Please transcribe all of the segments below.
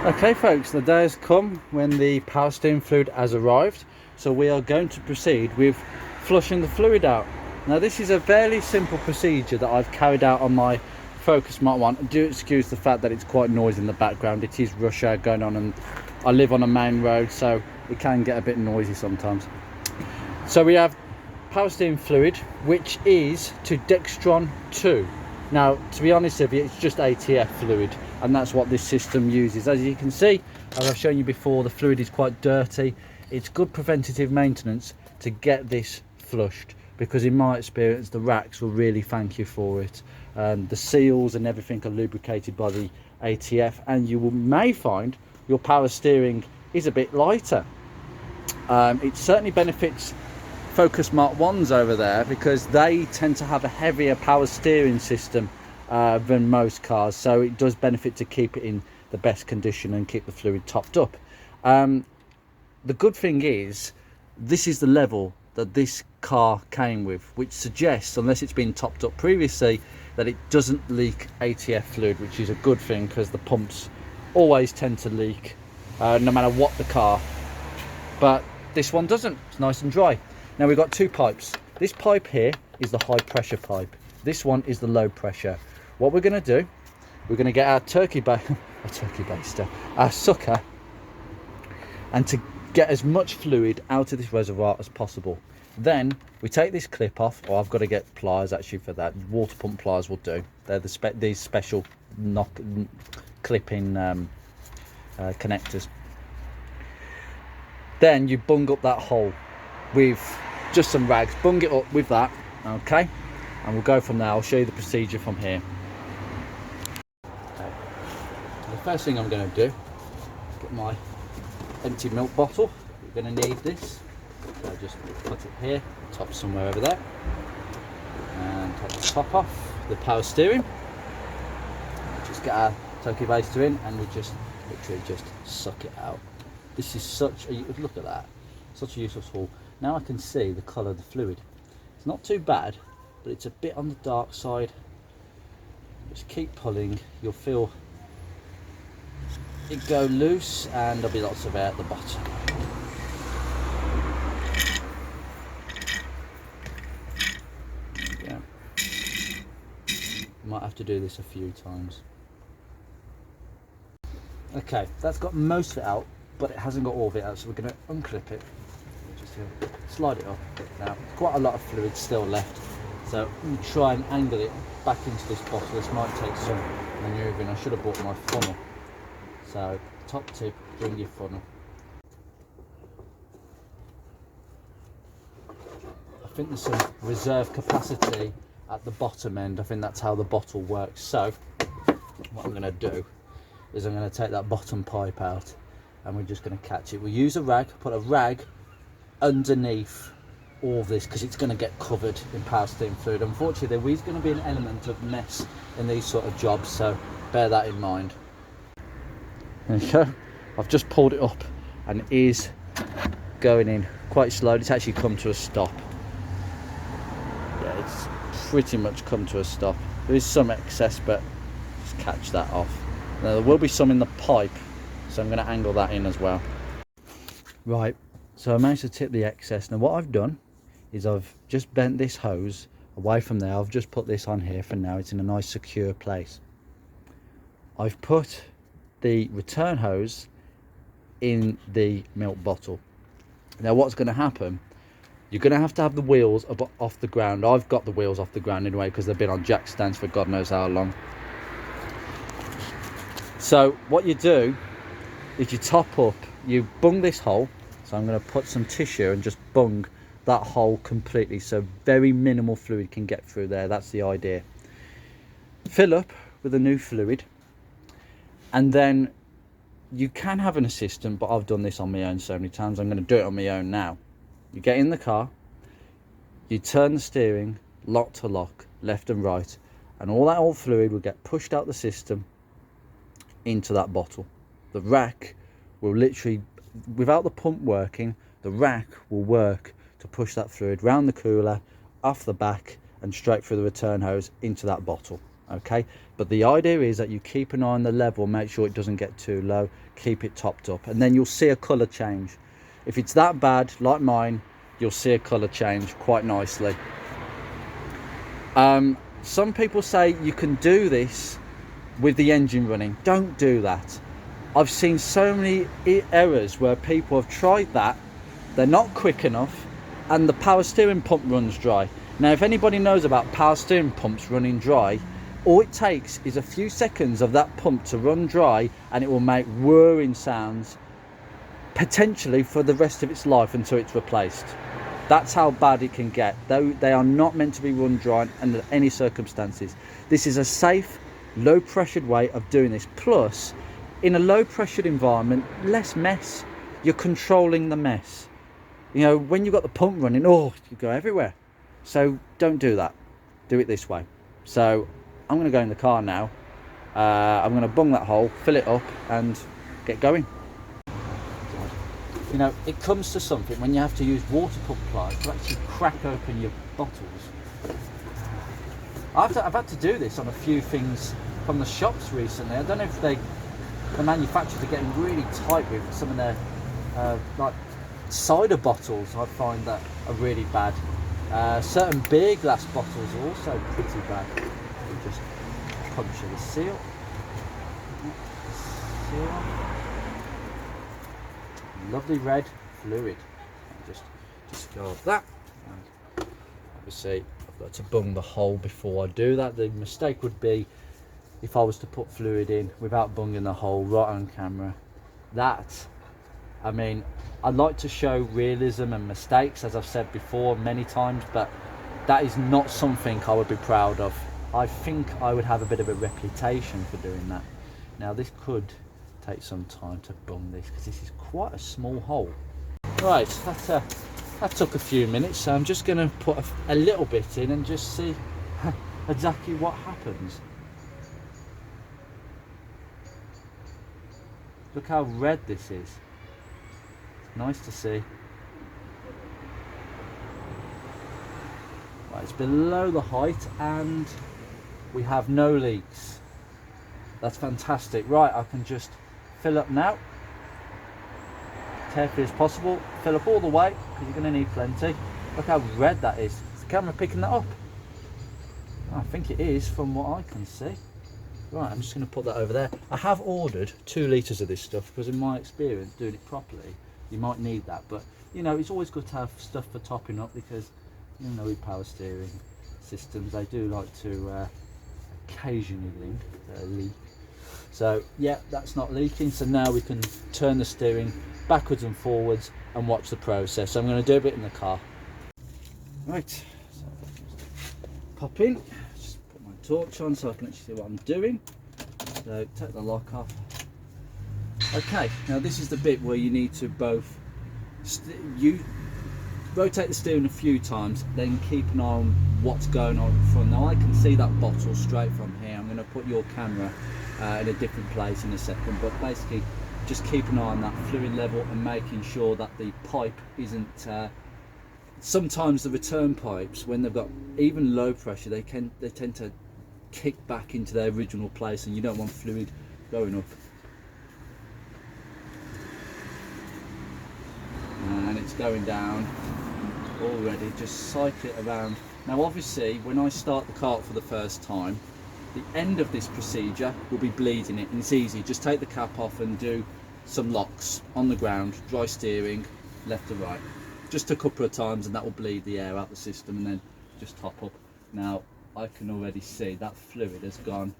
Okay folks, the day has come when the power steering fluid has arrived, so we are going to proceed with flushing the fluid out. Now this is a fairly simple procedure that I've carried out on my Focus Smart 1. Do excuse the fact that it's quite noisy in the background. It is rush hour going on and I live on a main road, so it can get a bit noisy sometimes. So we have power steering fluid, which is to Dextron 2. Now, to be honest with you, it's just ATF fluid, and that's what this system uses. As you can see, as I've shown you before, the fluid is quite dirty. It's good preventative maintenance to get this flushed, because in my experience, the racks will really thank you for it. The seals and everything are lubricated by the ATF, and you may find your power steering is a bit lighter. It certainly benefits Focus Smart 1s over there, because they tend to have a heavier power steering system than most cars, so it does benefit to keep it in the best condition and keep the fluid topped up. The good thing is, this is the level that this car came with, which suggests, unless it's been topped up previously, that it doesn't leak ATF fluid, which is a good thing, because the pumps always tend to leak no matter what the car, but this one doesn't. It's nice and dry. Now we've got two pipes. This pipe here is the high pressure pipe. This one is the low pressure. What we're going to do, we're going to get our our sucker, and to get as much fluid out of this reservoir as possible. Then we take this clip off, or I've got to get pliers actually for that. Water pump pliers will do. They're these special clip-in connectors. Then you bung up that hole with just some rags. Bung it up with that, okay, and we'll go from there. I'll show you the procedure from here. Okay. The first thing I'm going to do, get my empty milk bottle. You're going to need this, so just put it here, top somewhere over there, and take the top off the power steering. Just get our turkey baster in, and we just literally just suck it out. This is such a, look at that, such a useful tool. Now I can see the colour of the fluid. It's not too bad, but it's a bit on the dark side. Just keep pulling, you'll feel it go loose, and there'll be lots of air at the bottom. Yeah. Might have to do this a few times. Okay, that's got most of it out, but it hasn't got all of it out, so we're going to unclip it. Just slide it up. Now, quite a lot of fluid still left, so I'm going to try and angle it back into this bottle. This might take some manoeuvring. I should have brought my funnel. So, top tip, bring your funnel. I think there's some reserve capacity at the bottom end. I think that's how the bottle works. So, what I'm going to do is I'm going to take that bottom pipe out, and we're just going to catch it. We'll use a rag, put a rag underneath all of this, because it's going to get covered in power steering fluid. Unfortunately, there is going to be an element of mess in these sort of jobs, so bear that in mind. There you go. I've just pulled it up, and it is going in quite slowly. It's actually come to a stop. Yeah, it's pretty much come to a stop. There is some excess, but just catch that off. Now, there will be some in the pipe, so I'm going to angle that in as well. Right, so I managed to tip the excess. Now what I've done is I've just bent this hose away from there. I've just put this on here for now. It's in a nice secure place. I've put the return hose in the milk bottle. Now what's going to happen, you're going to have the wheels up off the ground. I've got the wheels off the ground anyway, because they've been on jack stands for God knows how long. So what you do is you top up, you bung this hole. So I'm going to put some tissue and just bung that hole completely, so very minimal fluid can get through there. That's the idea. Fill up with a new fluid, and then you can have an assistant, but I've done this on my own so many times. I'm going to do it on my own now. You get in the car, you turn the steering lock to lock, left and right, and all that old fluid will get pushed out the system into that bottle. The rack will literally, without the pump working, the rack will work to push that fluid round the cooler, off the back, and straight through the return hose into that bottle. okay? But the idea is that you keep an eye on the level, make sure it doesn't get too low, keep it topped up, and then you'll see a colour change. If it's that bad, like mine, you'll see a colour change quite nicely. Some people say you can do this with the engine running. Don't do that. I've seen so many errors where people have tried that, they're not quick enough, and the power steering pump runs dry. Now, if anybody knows about power steering pumps running dry, all it takes is a few seconds of that pump to run dry and it will make whirring sounds, potentially for the rest of its life until it's replaced. That's how bad it can get. They are not meant to be run dry under any circumstances. This is a safe, low pressured way of doing this. Plus, in a low pressured environment, less mess. You're controlling the mess. You know, when you've got the pump running, oh, you go everywhere. So don't do that. Do it this way. So I'm going to go in the car now. I'm going to bung that hole, fill it up and get going. You know, it comes to something when you have to use water pump pliers to actually crack open your bottles. I've had to do this on a few things from the shops recently. I don't know if the manufacturers are getting really tight with some of their like cider bottles. I find that are really bad. Certain beer glass bottles are also pretty bad. You just puncture the seal. Lovely red fluid. Just discard that. And obviously, I've got to bung the hole before I do that. The mistake would be if I was to put fluid in without bunging the hole right on camera. I mean, I'd like to show realism and mistakes, as I've said before many times, but that is not something I would be proud of. I think I would have a bit of a reputation for doing that. Now, this could take some time to bung this because this is quite a small hole. Right, that took a few minutes, so I'm just going to put a little bit in and just see exactly what happens. Look how red this is. Nice to see. Right, it's below the height and we have no leaks. That's fantastic. Right, I can just fill up now, carefully as possible. Fill up all the way because you're going to need plenty. Look how red that is. Is the camera picking that up? I think it is from what I can see. Right, I'm just going to put that over there. I have ordered 2 litres of this stuff because in my experience doing it properly you might need that, but you know, it's always good to have stuff for topping up because you know, with power steering systems they do like to occasionally leak. So yeah, that's not leaking, so now we can turn the steering backwards and forwards and watch the process. So I'm going to do a bit in the car. Right, so pop in, just put my torch on so I can actually see what I'm doing. So take the lock off. Okay, now this is the bit where you need to both you rotate the steering a few times, then keep an eye on what's going on in front. Now I can see that bottle straight from here. I'm going to put your camera in a different place in a second, but basically just keep an eye on that fluid level and making sure that the pipe isn't sometimes the return pipes, when they've got even low pressure, they tend to kick back into their original place and you don't want fluid going up. And it's going down already. Just cycle it around. Now obviously when I start the cart for the first time, the end of this procedure will be bleeding it, and it's easy. Just take the cap off and do some locks on the ground, dry steering left to right, just a couple of times, and that will bleed the air out the system, and then just top up. Now I can already see that fluid has gone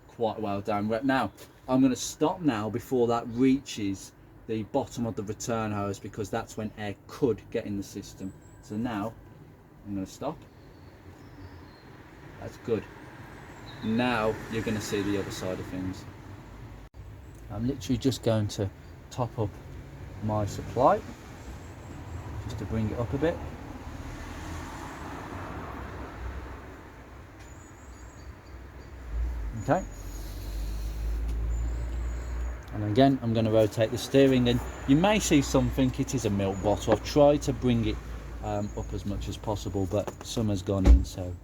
quite well down. Now I'm going to stop now before that reaches the bottom of the return hose, because that's when air could get in the system. So now I'm going to stop. That's good. Now you're going to see the other side of things. I'm literally just going to top up my supply just to bring it up a bit. Okay. And again, I'm going to rotate the steering, and you may see something. It is a milk bottle. I've tried to bring it up as much as possible, but some has gone in, so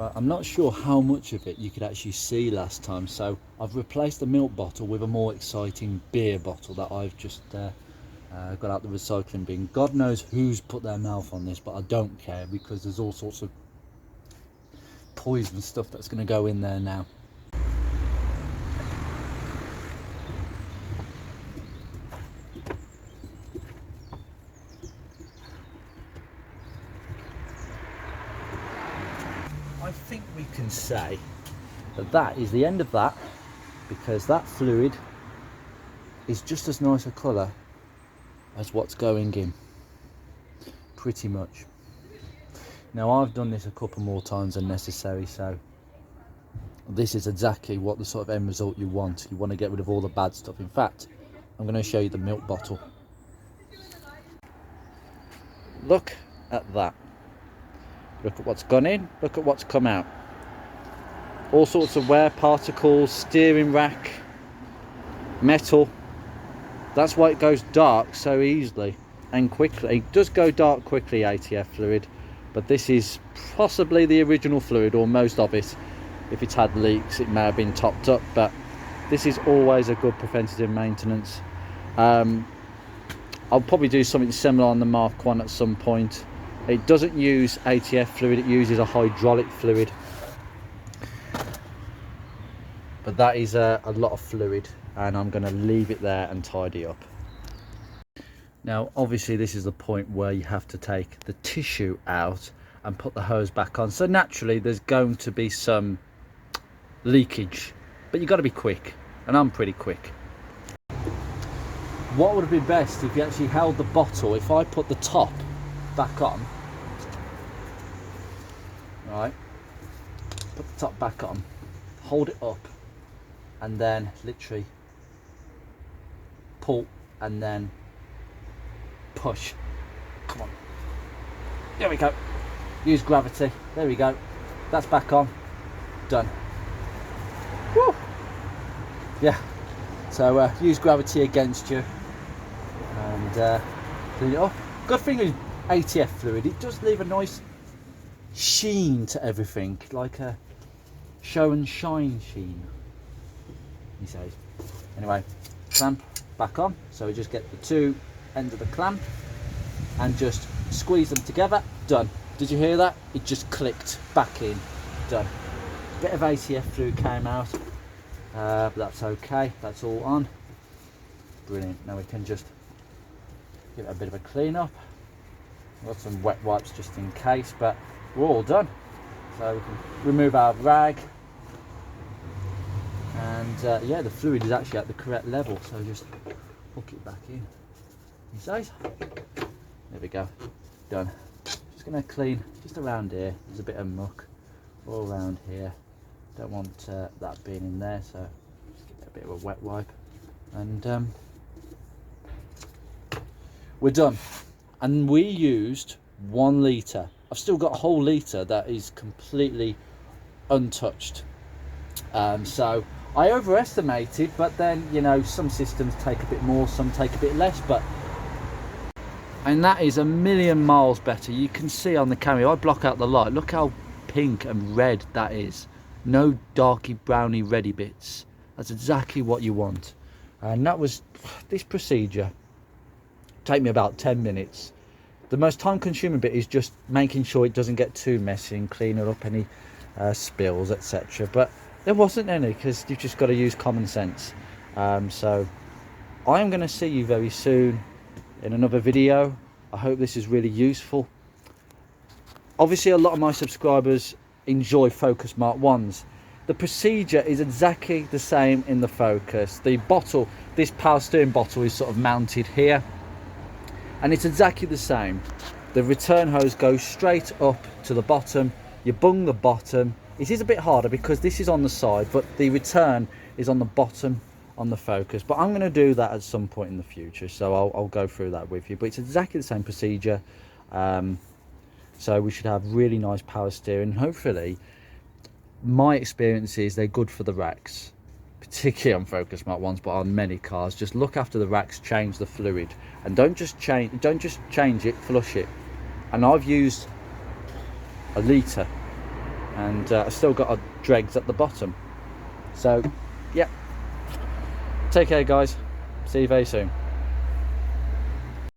Right, I'm not sure how much of it you could actually see last time, so I've replaced the milk bottle with a more exciting beer bottle that I've just got out the recycling bin. God knows who's put their mouth on this, but I don't care because there's all sorts of poison stuff that's going to go in there now. I think we can say that that is the end of that, because that fluid is just as nice a colour as what's going in, pretty much. Now I've done this a couple more times than necessary, so this is exactly what the sort of end result you want. You want to get rid of all the bad stuff. In fact, I'm going to show you the milk bottle. Look at that. Look at what's gone in, look at what's come out. All sorts of wear particles, steering rack, metal. That's why it goes dark so easily and quickly. It does go dark quickly, ATF fluid, but this is possibly the original fluid, or most of it. If it's had leaks, it may have been topped up, but this is always a good preventative maintenance. I'll probably do something similar on the Mark 1 at some point. It doesn't use ATF fluid, it uses a hydraulic fluid. But that is a lot of fluid, and I'm going to leave it there and tidy up. Now obviously this is the point where you have to take the tissue out and put the hose back on. So naturally there's going to be some leakage, but you've got to be quick, and I'm pretty quick. What would have been best if you actually held the bottle, if I put the top back on, right, put the top back on, hold it up, and then literally pull and then push. Come on, there we go. Use gravity, there we go, that's back on, done. Woo! Yeah, so use gravity against you and clean it up. Good thing with ATF fluid, it does leave a nice sheen to everything, like a show and shine sheen, he says. Anyway, clamp back on, so we just get the two ends of the clamp and just squeeze them together, done. Did you hear that? It just clicked back in, done. Bit of ATF fluid came out, but that's okay, that's all on. Brilliant. Now we can just give it a bit of a clean up. Got some wet wipes just in case, but we're all done. So we can remove our rag, and yeah, the fluid is actually at the correct level, so just hook it back in. He says, there we go, done. Just going to clean just around here. There's a bit of muck all around here. Don't want that being in there, so just give it a bit of a wet wipe, and we're done. And we used 1 litre. I've still got a whole litre that is completely untouched. So I overestimated, but then, you know, some systems take a bit more, some take a bit less, and that is a million miles better. You can see on the camera, I block out the light, look how pink and red that is. No darky browny reddy bits. That's exactly what you want. And that was this procedure. Take me about 10 minutes. The most time consuming bit is just making sure it doesn't get too messy and cleaning up any spills, etc. But there wasn't any, because you've just got to use common sense. So I am going to see you very soon in another video. I hope this is really useful. Obviously a lot of my subscribers enjoy Focus Mark 1s. The procedure is exactly the same in the Focus. The bottle, this power steering bottle, is sort of mounted here, and it's exactly the same. The return hose goes straight up to the bottom. You bung the bottom. It is a bit harder because this is on the side, but the return is on the bottom on the Focus. But I'm going to do that at some point in the future, so I'll go through that with you. But it's exactly the same procedure. So we should have really nice power steering. Hopefully, my experience is they're good for the racks, particularly on Focus Mark 1s, but on many cars. Just look after the racks, change the fluid, and don't just change it, flush it. And I've used 1 litre and I've still got a dregs at the bottom. So yeah, take care guys, see you very soon.